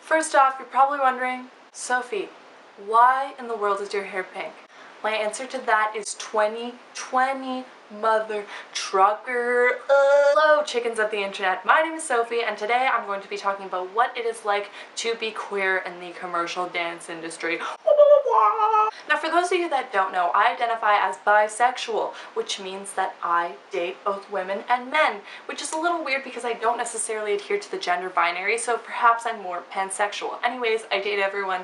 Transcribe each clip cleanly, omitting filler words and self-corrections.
First off, you're probably wondering, Sophie, why in the world is your hair pink? My answer to that is 2020 mother trucker. Hello chickens of the internet, my name is Sophie and today I'm going to be talking about what it is like to be queer in the commercial dance industry. Now for those of you that don't know, I identify as bisexual, which means that I date both women and men, which is a little weird because I don't necessarily adhere to the gender binary, so perhaps I'm more pansexual. Anyways, I date everyone.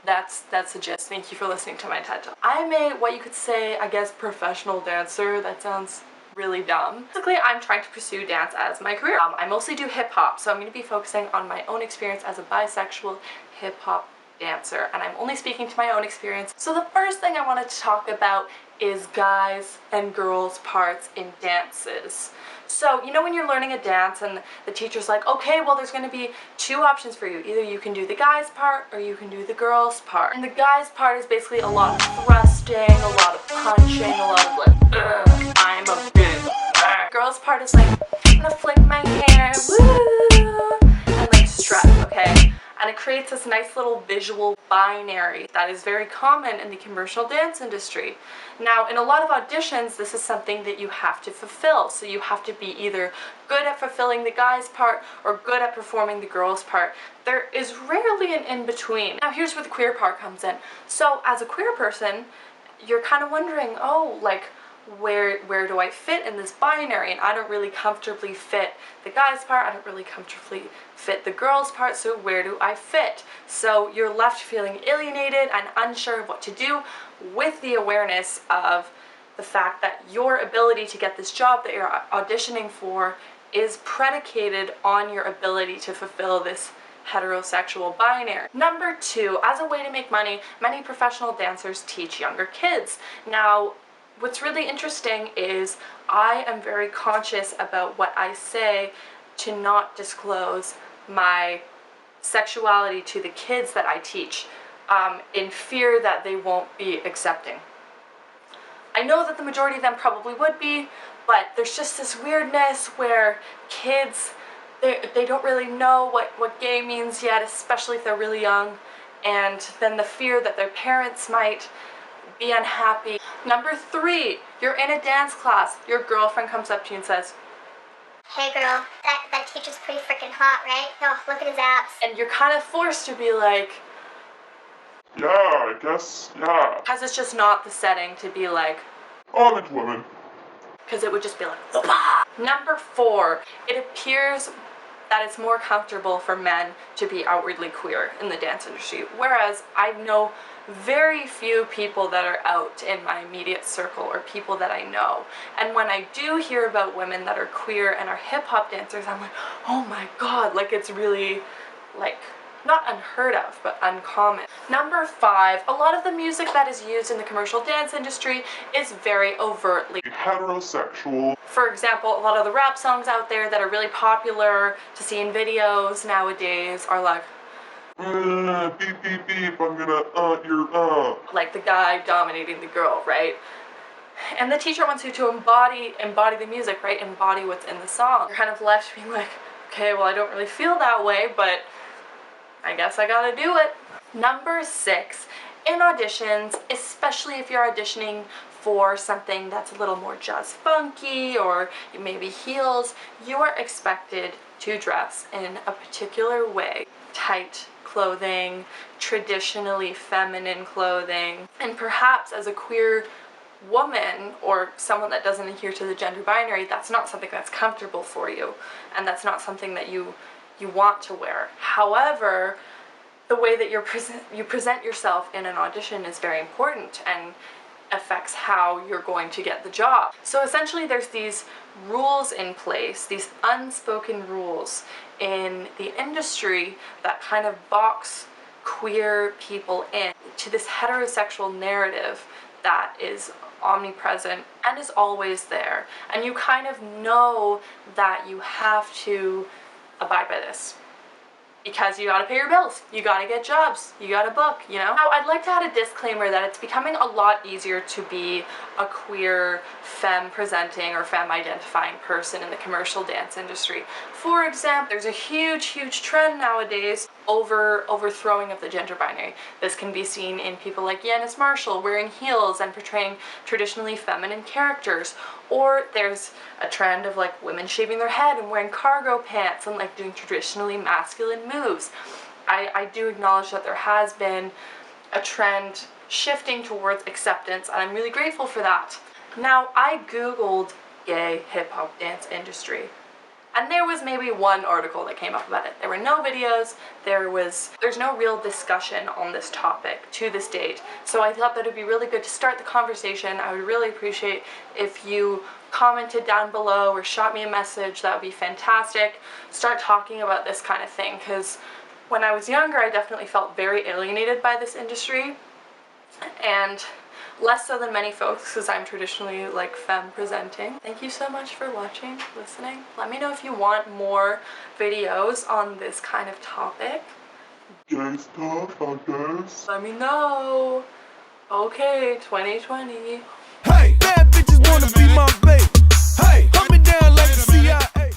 That's the gist. Thank you for listening to my TED Talk. I'm a, what you could say, I guess, professional dancer. That sounds really dumb. Basically, I'm trying to pursue dance as my career. I mostly do hip-hop, so I'm going to be focusing on my own experience as a bisexual hip-hop dancer, and I'm only speaking to my own experience. So the first thing I wanted to talk about is guys and girls parts in dances. So, you know when you're learning a dance and the teacher's like, okay, well there's going to be two options for you. Either you can do the guys part or you can do the girls part. And the guys part is basically a lot of thrusting, a lot of punching, a lot of like, I'm a bitch. Girls part is like, I'm gonna flick my hair, woo, and like strut, okay? And it creates this nice little visual binary that is very common in the commercial dance industry. Now, in a lot of auditions, this is something that you have to fulfill. So you have to be either good at fulfilling the guy's part or good at performing the girl's part. There is rarely an in-between. Now, here's where the queer part comes in. So as a queer person, you're kind of wondering, oh, like, where do I fit in this binary? And I don't really comfortably fit the guy's part, I don't really comfortably fit the girl's part, so where do I fit? So you're left feeling alienated and unsure of what to do, with the awareness of the fact that your ability to get this job that you're auditioning for is predicated on your ability to fulfill this heterosexual binary. Number two, as a way to make money, many professional dancers teach younger kids. Now, what's really interesting is I am very conscious about what I say to not disclose my sexuality to the kids that I teach, in fear that they won't be accepting. I know that the majority of them probably would be, but there's just this weirdness where kids, they don't really know what gay means yet, especially if they're really young, and then the fear that their parents might be unhappy. Number three, you're in a dance class, your girlfriend comes up to you and says, hey girl, that teacher's pretty freaking hot, right? Oh, look at his abs. And you're kind of forced to be like, yeah, I guess, yeah. because it's just not the setting to be like, Oh, I'm into women. because it would just be like, Opa! Number four, it appears that it's more comfortable for men to be outwardly queer in the dance industry, whereas I know very few people that are out in my immediate circle or people that I know. And when I do hear about women that are queer and are hip-hop dancers, I'm like, oh my god, like it's really, like, not unheard of, but uncommon. Number five, a lot of the music that is used in the commercial dance industry is very overtly Heterosexual. For example, a lot of the rap songs out there that are really popular to see in videos nowadays are like, Beep, beep, beep, I'm gonna, like the guy dominating the girl, right? And the teacher wants you to embody the music, right? Embody what's in the song. You're kind of left being like, okay, well I don't really feel that way, but I guess I gotta do it. Number six, in auditions, especially if you're auditioning for something that's a little more jazz funky or maybe heels, you are expected to dress in a particular way. Tight clothing, traditionally feminine clothing, and perhaps as a queer woman or someone that doesn't adhere to the gender binary, that's not something that's comfortable for you, and that's not something that you want to wear. However, the way that you present yourself in an audition is very important and affects how you're going to get the job. So essentially there's these rules in place, these unspoken rules in the industry that kind of box queer people in to this heterosexual narrative that is omnipresent and is always there. And you kind of know that you have to abide by this, because you gotta pay your bills, you gotta get jobs, you gotta book, you know? Now, I'd like to add a disclaimer that it's becoming a lot easier to be a queer, femme-presenting or femme-identifying person in the commercial dance industry. For example, there's a huge trend nowadays overthrowing of the gender binary. This can be seen in people like Yanis Marshall wearing heels and portraying traditionally feminine characters, or there's a trend of like women shaving their head and wearing cargo pants and like doing traditionally masculine moves. I do acknowledge that there has been a trend shifting towards acceptance, and I'm really grateful for that. Now, I googled gay hip-hop dance industry, and there was maybe one article that came up about it. There were no videos, there's no real discussion on this topic to this date. So I thought that it'd be really good to start the conversation. I would really appreciate if you commented down below or shot me a message. That would be fantastic. Start talking about this kind of thing, because when I was younger, I definitely felt very alienated by this industry, and less so than many folks, because I'm traditionally like femme presenting. Thank you so much for watching, listening. Let me know if you want more videos on this kind of topic. Gay stuff, I guess. Let me know. Okay, 2020. Hey, bad bitches wanna be my